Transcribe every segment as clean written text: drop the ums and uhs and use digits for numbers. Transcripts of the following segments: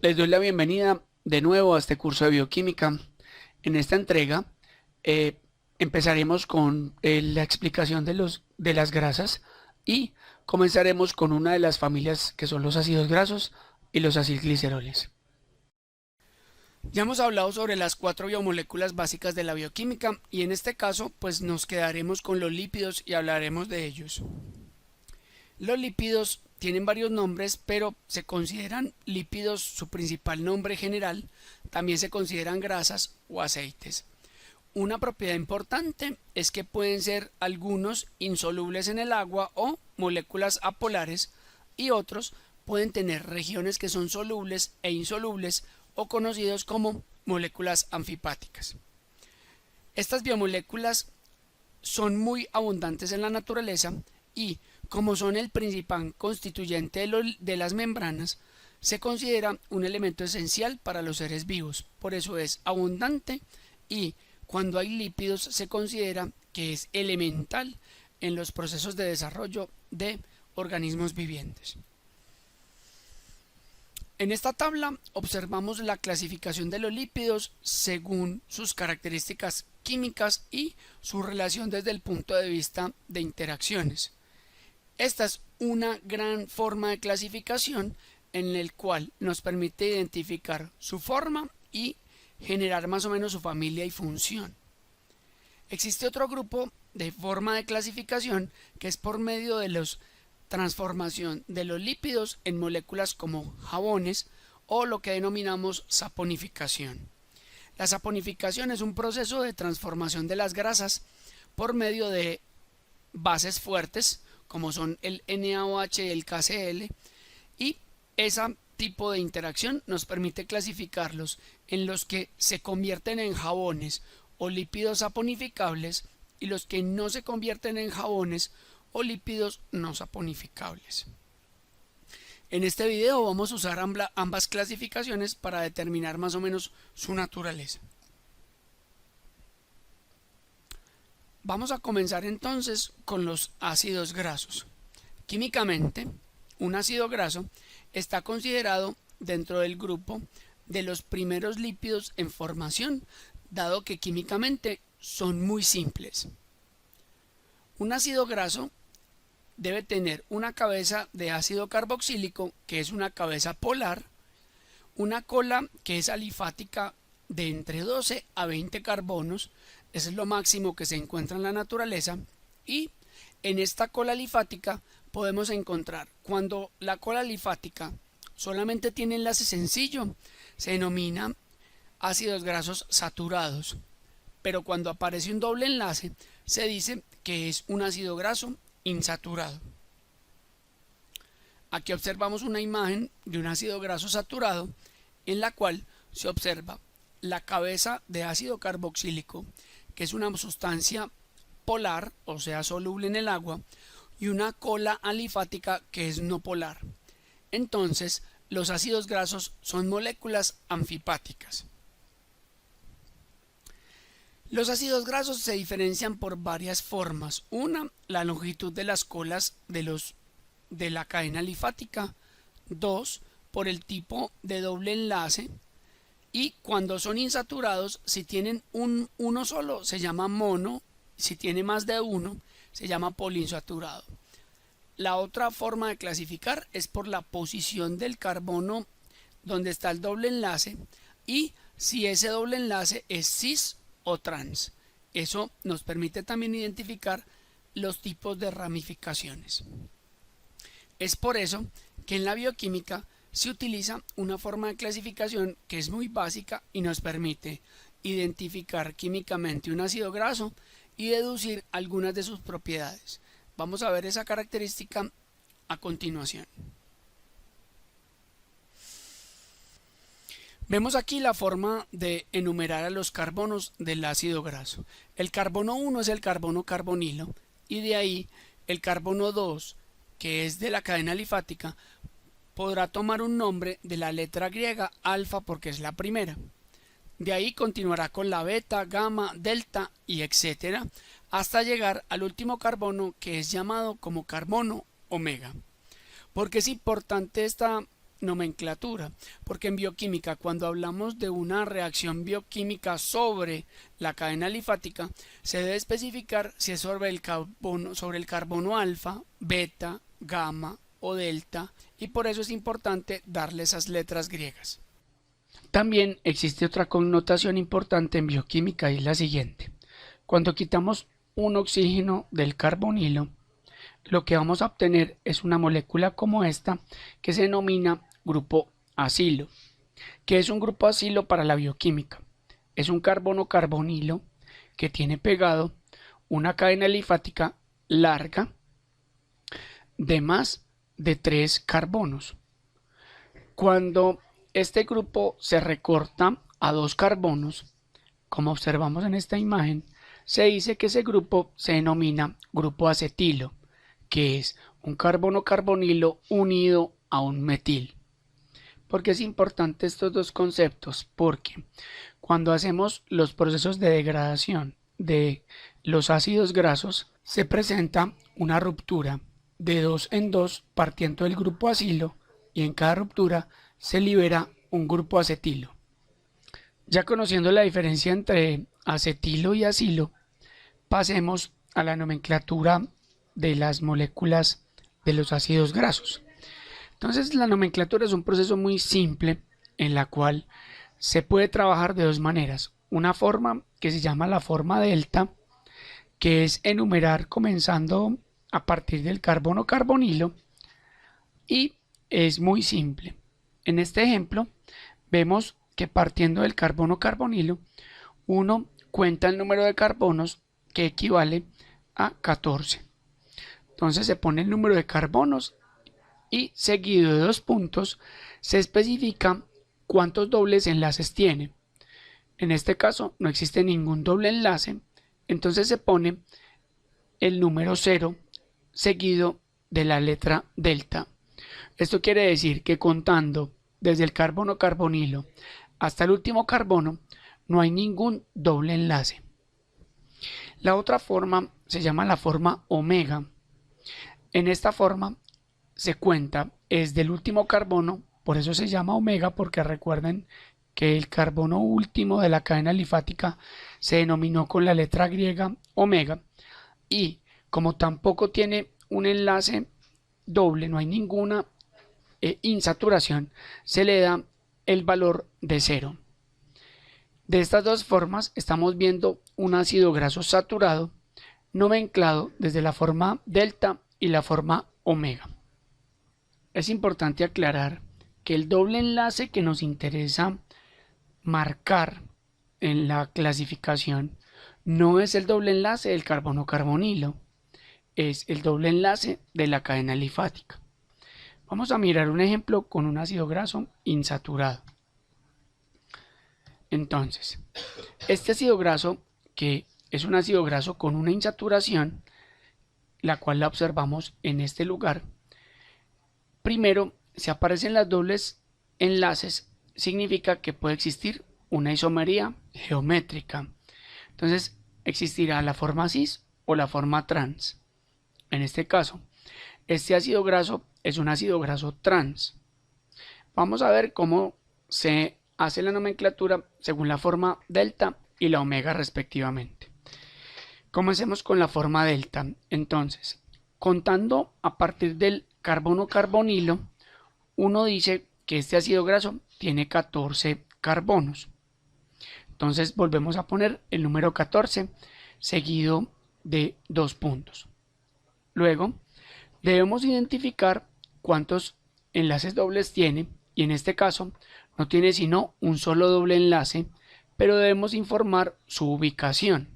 Les doy la bienvenida de nuevo a este curso de bioquímica. En esta entrega eh, empezaremos con la explicación de las grasas y comenzaremos con una de las familias que son los ácidos grasos y los acilgliceroles. Ya hemos hablado sobre las cuatro biomoléculas básicas de la bioquímica y en este caso pues nos quedaremos con los lípidos y hablaremos de ellos. Los lípidos tienen varios nombres, pero se consideran lípidos su principal nombre general, también se consideran grasas o aceites. Una propiedad importante es que pueden ser algunos insolubles en el agua o moléculas apolares y otros pueden tener regiones que son solubles e insolubles o conocidos como moléculas anfipáticas. Estas biomoléculas son muy abundantes en la naturaleza y, como son el principal constituyente de las membranas, se considera un elemento esencial para los seres vivos. Por eso es abundante y cuando hay lípidos se considera que es elemental en los procesos de desarrollo de organismos vivientes. En esta tabla observamos la clasificación de los lípidos según sus características químicas y su relación desde el punto de vista de interacciones. Esta es una gran forma de clasificación en el cual nos permite identificar su forma y generar más o menos su familia y función. Existe otro grupo de forma de clasificación que es por medio de la transformación de los lípidos en moléculas como jabones o lo que denominamos saponificación. La saponificación es un proceso de transformación de las grasas por medio de bases fuertes como son el NaOH y el KCl, y ese tipo de interacción nos permite clasificarlos en los que se convierten en jabones o lípidos saponificables y los que no se convierten en jabones o lípidos no saponificables. En este video vamos a usar ambas clasificaciones para determinar más o menos su naturaleza. Vamos a comenzar entonces con los ácidos grasos. Químicamente, un ácido graso está considerado dentro del grupo de los primeros lípidos en formación, dado que químicamente son muy simples. Un ácido graso debe tener una cabeza de ácido carboxílico, que es una cabeza polar, una cola que es alifática de entre 12 a 20 carbonos, eso es lo máximo que se encuentra en la naturaleza, y en esta cola alifática podemos encontrar, cuando la cola alifática solamente tiene enlace sencillo, se denomina ácidos grasos saturados, pero cuando aparece un doble enlace se dice que es un ácido graso insaturado. Aquí observamos una imagen de un ácido graso saturado en la cual se observa la cabeza de ácido carboxílico, que es una sustancia polar, o sea soluble en el agua, y una cola alifática que es no polar. Entonces, los ácidos grasos son moléculas anfipáticas. Los ácidos grasos se diferencian por varias formas. Una, la longitud de las colas de la cadena alifática. Dos, por el tipo de doble enlace. Y cuando son insaturados, si tienen uno solo, se llama mono. Si tiene más de uno, se llama poliinsaturado. La otra forma de clasificar es por la posición del carbono donde está el doble enlace y si ese doble enlace es cis o trans. Eso nos permite también identificar los tipos de ramificaciones. Es por eso que en la bioquímica se utiliza una forma de clasificación que es muy básica y nos permite identificar químicamente un ácido graso y deducir algunas de sus propiedades. Vamos a ver esa característica a continuación. Vemos aquí la forma de enumerar a los carbonos del ácido graso. El carbono 1 es el carbono carbonilo y de ahí el carbono 2, que es de la cadena alifática, podrá tomar un nombre de la letra griega alfa porque es la primera. De ahí continuará con la beta, gamma, delta y etcétera, hasta llegar al último carbono que es llamado como carbono omega. ¿Por qué es importante esta nomenclatura, porque en bioquímica, cuando hablamos de una reacción bioquímica sobre la cadena alifática, se debe especificar si es sobre el carbono alfa, beta, gamma o delta, y por eso es importante darle esas letras griegas. También existe otra connotación importante en bioquímica y es la siguiente. Cuando quitamos un oxígeno del carbonilo, lo que vamos a obtener es una molécula como esta que se denomina grupo acilo. ¿Qué es un grupo acilo para la bioquímica? Es un carbono carbonilo que tiene pegado una cadena alifática larga de más de 3 carbonos. Cuando este grupo se recorta a 2 carbonos, como observamos en esta imagen, se dice que ese grupo se denomina grupo acetilo, que es un carbono carbonilo unido a un metil. ¿Por qué es importante estos dos conceptos? Porque cuando hacemos los procesos de degradación de los ácidos grasos, se presenta una ruptura de 2 en 2 partiendo del grupo acilo y en cada ruptura se libera un grupo acetilo. Ya conociendo la diferencia entre acetilo y acilo, pasemos a la nomenclatura de las moléculas de los ácidos grasos. Entonces, la nomenclatura es un proceso muy simple en la cual se puede trabajar de dos maneras. Una forma que se llama la forma delta, que es enumerar comenzando a partir del carbono carbonilo, y es muy simple. En este ejemplo vemos que partiendo del carbono carbonilo, uno cuenta el número de carbonos que equivale a 14. Entonces se pone el número de carbonos y seguido de 2 puntos se especifica cuántos dobles enlaces tiene. En este caso no existe ningún doble enlace, entonces se pone el número 0 seguido de la letra delta. Esto quiere decir que contando desde el carbono carbonilo hasta el último carbono no hay ningún doble enlace. La otra forma se llama la forma omega. En esta forma se cuenta desde el último carbono, por eso se llama omega, porque recuerden que el carbono último de la cadena alifática se denominó con la letra griega omega, y como tampoco tiene un enlace doble, no hay ninguna insaturación, se le da el valor de 0. De estas dos formas estamos viendo un ácido graso saturado nomenclado desde la forma delta y la forma omega. Es importante aclarar que el doble enlace que nos interesa marcar en la clasificación no es el doble enlace del carbono carbonilo, es el doble enlace de la cadena alifática. Vamos a mirar un ejemplo con un ácido graso insaturado. Entonces, este ácido graso, que es un ácido graso con una insaturación, la cual la observamos en este lugar, primero, si aparecen las dobles enlaces, significa que puede existir una isomería geométrica. Entonces, existirá la forma cis o la forma trans. En este caso, este ácido graso es un ácido graso trans. Vamos a ver cómo se hace la nomenclatura según la forma delta y la omega respectivamente. Comencemos con la forma delta. Entonces, contando a partir del carbono carbonilo, uno dice que este ácido graso tiene 14 carbonos. Entonces volvemos a poner el número 14 seguido de 2 puntos. Luego debemos identificar cuántos enlaces dobles tiene, y en este caso no tiene sino un solo doble enlace, pero debemos informar su ubicación.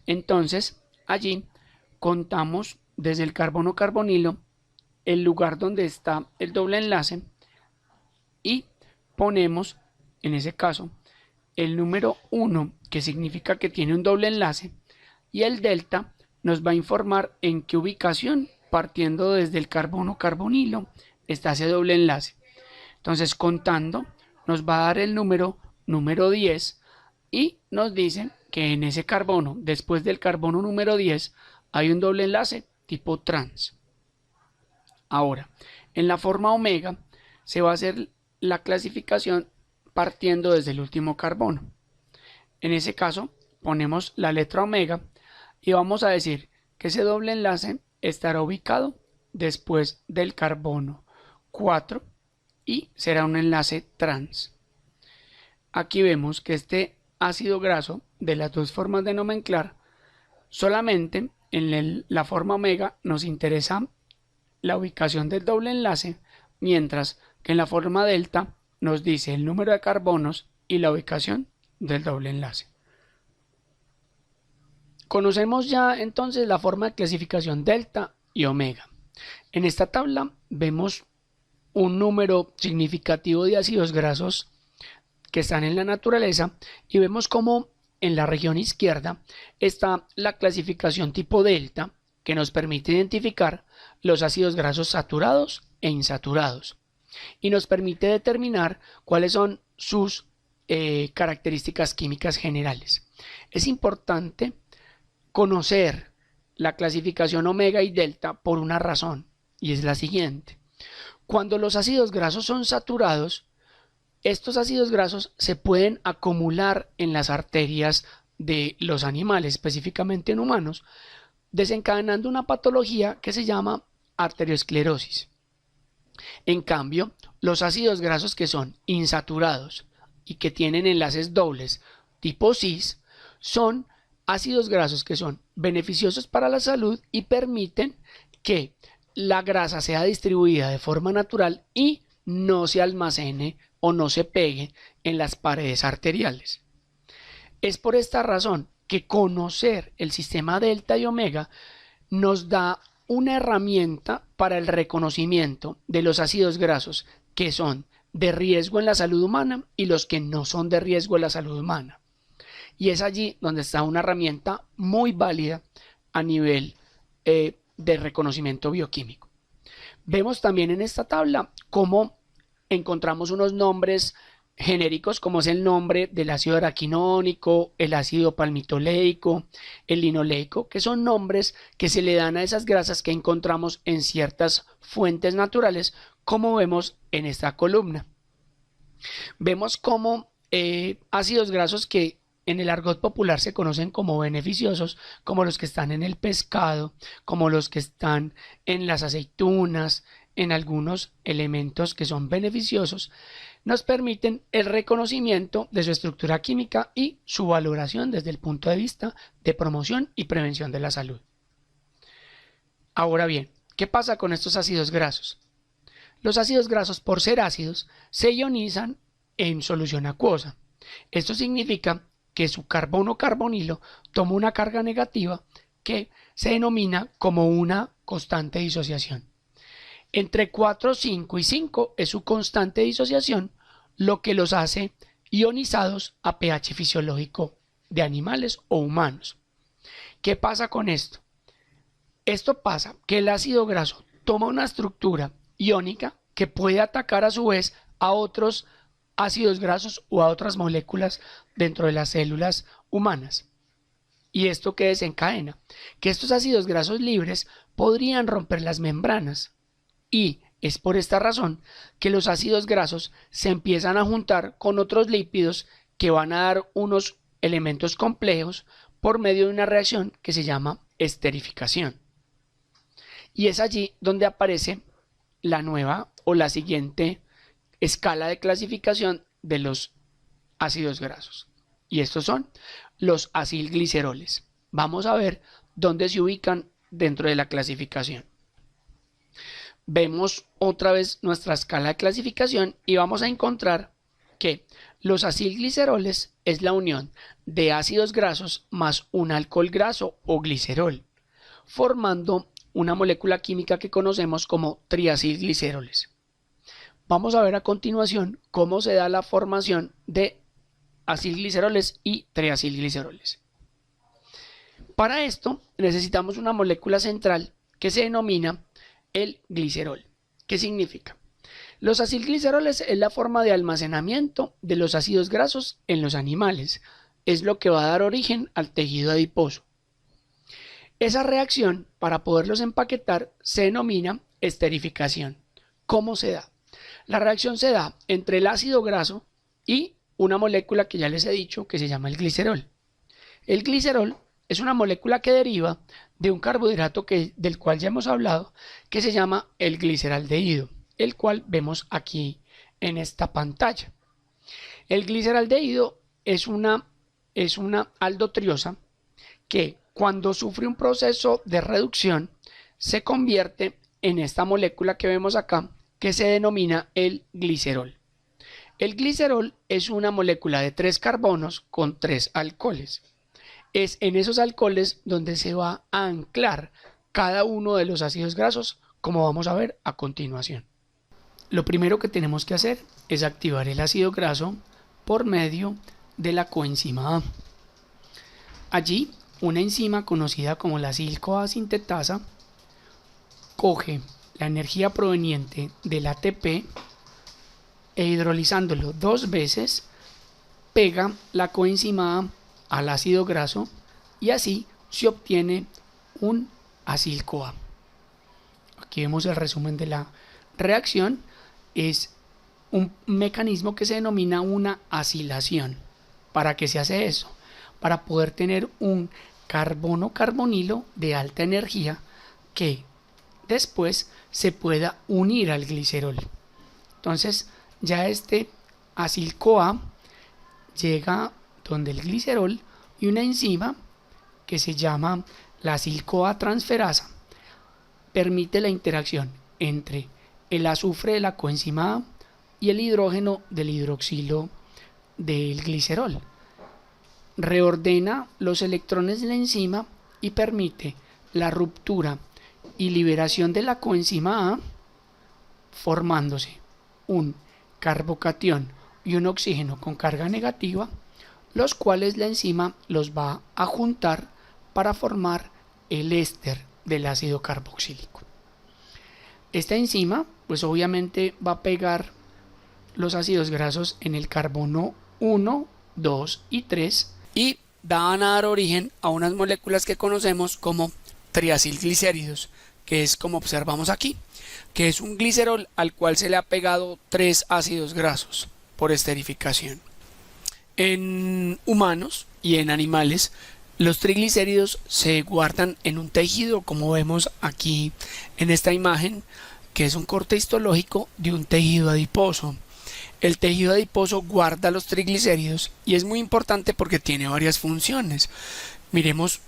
Entonces allí contamos desde el carbono carbonilo el lugar donde está el doble enlace y ponemos en ese caso el número 1, que significa que tiene un doble enlace, y el delta nos va a informar en qué ubicación partiendo desde el carbono carbonilo está ese doble enlace. Entonces contando nos va a dar el número 10 y nos dice que en ese carbono, después del carbono número 10, hay un doble enlace tipo trans. Ahora, en la forma omega se va a hacer la clasificación partiendo desde el último carbono. En ese caso, ponemos la letra omega y vamos a decir que ese doble enlace estará ubicado después del carbono 4 y será un enlace trans. Aquí vemos que este ácido graso de las dos formas de nomenclar, solamente en la forma omega nos interesa la ubicación del doble enlace, mientras que en la forma delta nos dice el número de carbonos y la ubicación del doble enlace. Conocemos ya entonces la forma de clasificación delta y omega. En esta tabla vemos un número significativo de ácidos grasos que están en la naturaleza y vemos cómo en la región izquierda está la clasificación tipo delta, que nos permite identificar los ácidos grasos saturados e insaturados y nos permite determinar cuáles son sus características químicas generales. Es importante conocer la clasificación omega y delta por una razón, y es la siguiente. Cuando los ácidos grasos son saturados, estos ácidos grasos se pueden acumular en las arterias de los animales, específicamente en humanos, desencadenando una patología que se llama arteriosclerosis. En cambio, los ácidos grasos que son insaturados y que tienen enlaces dobles tipo cis son ácidos grasos que son beneficiosos para la salud y permiten que la grasa sea distribuida de forma natural y no se almacene o no se pegue en las paredes arteriales. Es por esta razón que conocer el sistema delta y omega nos da una herramienta para el reconocimiento de los ácidos grasos que son de riesgo en la salud humana y los que no son de riesgo en la salud humana. Y es allí donde está una herramienta muy válida a nivel de reconocimiento bioquímico. Vemos también en esta tabla cómo encontramos unos nombres genéricos, como es el nombre del ácido araquinónico, el ácido palmitoleico, el linoleico, que son nombres que se le dan a esas grasas que encontramos en ciertas fuentes naturales, como vemos en esta columna. Vemos cómo ácidos grasos que en el argot popular se conocen como beneficiosos, como los que están en el pescado, como los que están en las aceitunas, en algunos elementos que son beneficiosos, nos permiten el reconocimiento de su estructura química y su valoración desde el punto de vista de promoción y prevención de la salud. Ahora bien, ¿qué pasa con estos ácidos grasos? Los ácidos grasos, por ser ácidos, se ionizan en solución acuosa. Esto significa que su carbono carbonilo toma una carga negativa que se denomina como una constante de disociación. Entre 4, 5 y 5 es su constante de disociación, lo que los hace ionizados a pH fisiológico de animales o humanos. ¿Qué pasa con esto? Esto pasa que el ácido graso toma una estructura iónica que puede atacar a su vez a otros ácidos grasos o a otras moléculas dentro de las células humanas. ¿Y esto qué desencadena? Que estos ácidos grasos libres podrían romper las membranas. Y es por esta razón que los ácidos grasos se empiezan a juntar con otros lípidos que van a dar unos elementos complejos por medio de una reacción que se llama esterificación. Y es allí donde aparece la nueva o la siguiente escala de clasificación de los ácidos grasos. Y estos son los acilgliceroles. Vamos a ver dónde se ubican dentro de la clasificación. Vemos otra vez nuestra escala de clasificación y vamos a encontrar que los acilgliceroles es la unión de ácidos grasos más un alcohol graso o glicerol, formando una molécula química que conocemos como triacilgliceroles. Vamos a ver a continuación cómo se da la formación de acilgliceroles y triacilgliceroles. Para esto necesitamos una molécula central que se denomina el glicerol. ¿Qué significa? Los acilgliceroles es la forma de almacenamiento de los ácidos grasos en los animales. Es lo que va a dar origen al tejido adiposo. Esa reacción, para poderlos empaquetar, se denomina esterificación. ¿Cómo se da? La reacción se da entre el ácido graso y una molécula que ya les he dicho que se llama el glicerol. El glicerol es una molécula que deriva de un carbohidrato del cual ya hemos hablado, que se llama el gliceraldehído, el cual vemos aquí en esta pantalla. El gliceraldehído es una aldotriosa que cuando sufre un proceso de reducción se convierte en esta molécula que vemos acá, que se denomina el glicerol. El glicerol es una molécula de 3 carbonos con 3 alcoholes. Es en esos alcoholes donde se va a anclar cada uno de los ácidos grasos, como vamos a ver a continuación. Lo primero que tenemos que hacer es activar el ácido graso por medio de la coenzima A. Allí, una enzima conocida como la acil-CoA sintetasa coge la energía proveniente del ATP e hidrolizándolo 2 veces pega la coenzima A al ácido graso y así se obtiene un acil-CoA. Aquí vemos el resumen de la reacción. Es un mecanismo que se denomina una acilación. ¿Para qué se hace eso? Para poder tener un carbono-carbonilo de alta energía que después se pueda unir al glicerol. Entonces ya este acil-CoA llega donde el glicerol y una enzima que se llama la acil-CoA transferasa permite la interacción entre el azufre de la coenzima A y el hidrógeno del hidroxilo del glicerol. Reordena los electrones de la enzima y permite la ruptura y liberación de la coenzima A, formándose un carbocatión y un oxígeno con carga negativa, los cuales la enzima los va a juntar para formar el éster del ácido carboxílico. Esta enzima pues obviamente va a pegar los ácidos grasos en el carbono 1, 2 y 3 y van a dar origen a unas moléculas que conocemos como triacilglicéridos, que es como observamos aquí, que es un glicerol al cual se le ha pegado 3 ácidos grasos por esterificación. En humanos y en animales, los triglicéridos se guardan en un tejido, como vemos aquí en esta imagen, que es un corte histológico de un tejido adiposo. El tejido adiposo guarda los triglicéridos y es muy importante porque tiene varias funciones. Miremos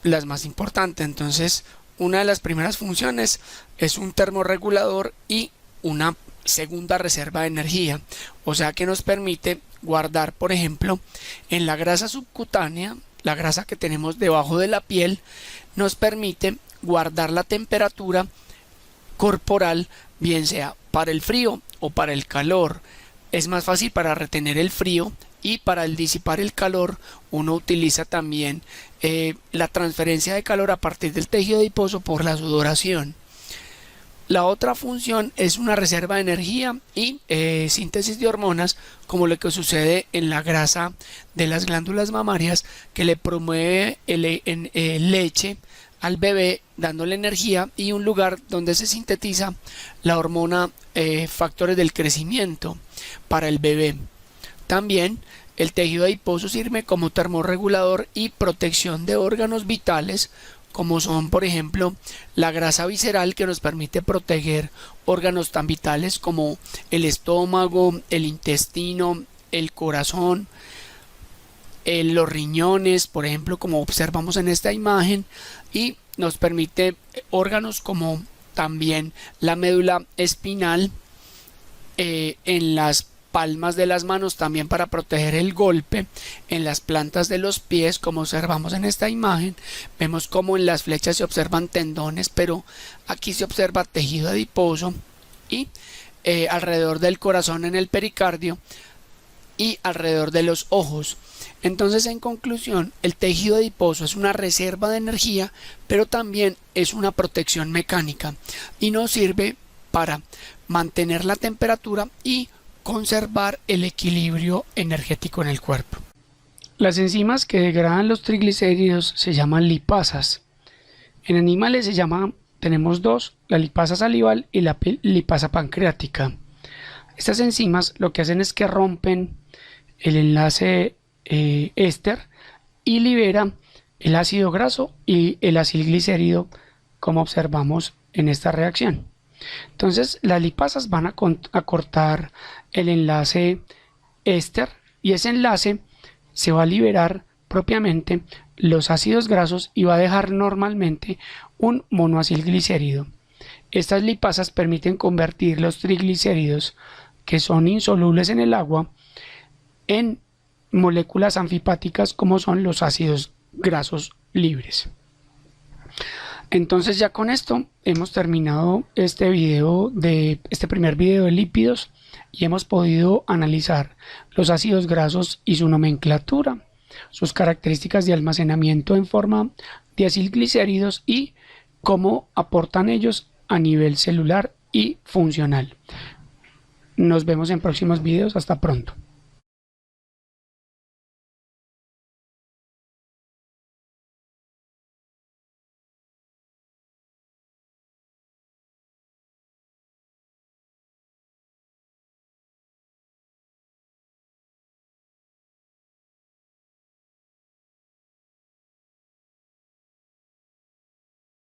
las más importantes. Entonces, una de las primeras funciones es un termorregulador y una segunda reserva de energía, o sea que nos permite guardar, por ejemplo, en la grasa subcutánea, la grasa que tenemos debajo de la piel, nos permite guardar la temperatura corporal, bien sea para el frío o para el calor. Es más fácil para retener el frío y para el disipar el calor uno utiliza también la transferencia de calor a partir del tejido adiposo por la sudoración. La otra función es una reserva de energía y síntesis de hormonas, como lo que sucede en la grasa de las glándulas mamarias, que le promueve leche al bebé dándole energía, y un lugar donde se sintetiza la hormona factores del crecimiento para el bebé. También el tejido adiposo sirve como termorregulador y protección de órganos vitales, como son, por ejemplo, la grasa visceral, que nos permite proteger órganos tan vitales como el estómago, el intestino, el corazón, los riñones, por ejemplo, como observamos en esta imagen, y nos permite órganos como también la médula espinal, en las palmas de las manos también para proteger el golpe, en las plantas de los pies, como observamos en esta imagen. Vemos como en las flechas se observan tendones, pero aquí se observa tejido adiposo, y alrededor del corazón en el pericardio y alrededor de los ojos. Entonces, en conclusión, el tejido adiposo es una reserva de energía, pero también es una protección mecánica y nos sirve para mantener la temperatura y conservar el equilibrio energético en el cuerpo. Las enzimas que degradan los triglicéridos se llaman lipasas. En animales tenemos dos, la lipasa salival y la lipasa pancreática. Estas enzimas lo que hacen es que rompen el enlace éster y libera el ácido graso y el acilglicérido, como observamos en esta reacción. Entonces las lipasas van a cortar el enlace éster y ese enlace se va a liberar propiamente los ácidos grasos y va a dejar normalmente un monoacilglicérido. Estas lipasas permiten convertir los triglicéridos, que son insolubles en el agua, en moléculas anfipáticas como son los ácidos grasos libres. Entonces ya con esto hemos terminado este primer video de lípidos y hemos podido analizar los ácidos grasos y su nomenclatura, sus características de almacenamiento en forma de acilglicéridos y cómo aportan ellos a nivel celular y funcional. Nos vemos en próximos videos. Hasta pronto.